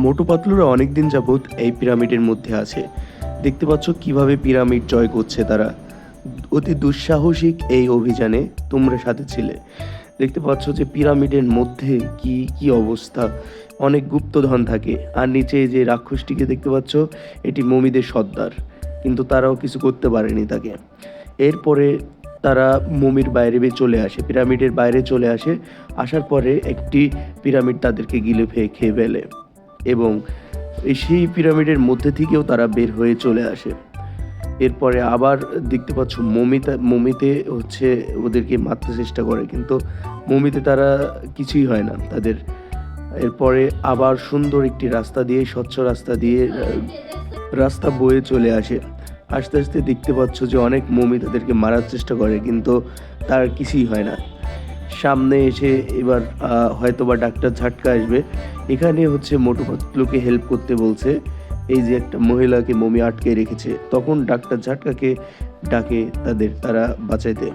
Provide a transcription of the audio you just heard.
মোটু পাতলুরা অনেকদিন যাবৎ এই পিরামিডের মধ্যে আছে। দেখতে পাচ্ছ কিভাবে পিরামিড জয় করছে তারা। অতি দুঃসাহসিক এই অভিযানে তোমরা সাথে ছিলে। দেখতে পাচ্ছ যে পিরামিডের মধ্যে কি কি অবস্থা, অনেক গুপ্তধন থাকে। আর নিচে যে রাক্ষসটিকে দেখতে পাচ্ছ, এটি মমিদের সর্দার, কিন্তু তারাও কিছু করতে পারেনি তাকে। এরপরে তারা মমির বাইরে চলে আসে, পিরামিডের বাইরে চলে আসে। আসার পরে একটি পিরামিড তাদেরকে গিলে খেয়ে ফেলে এবং সেই পিরামিডের মধ্যে থেকেও তারা বের হয়ে চলে আসে। এরপরে আবার দেখতে পাচ্ছ মমিতে হচ্ছে ওদেরকে মারতে চেষ্টা করে, কিন্তু মমিতে তারা কিছুই হয় না তাদের। এরপরে আবার সুন্দর একটি রাস্তা দিয়ে, স্বচ্ছ রাস্তা দিয়ে রাস্তা বয়ে চলে আসে। আস্তে আস্তে দেখতে পাচ্ছ যে অনেক মমি তাদেরকে মারার চেষ্টা করে, কিন্তু তার কিছুই হয় না। সামনে এসে এবার হয়তোবা ডাক্তার ঝাটকা আসবে। এখানে হচ্ছে মোটু পাতলুকে হেল্প করতে বলছে। এই যে একটা মহিলাকে মমি আটকে রেখেছে, তখন ডাক্তার ঝাটকাকে ডাকে তারা বাঁচাইতে।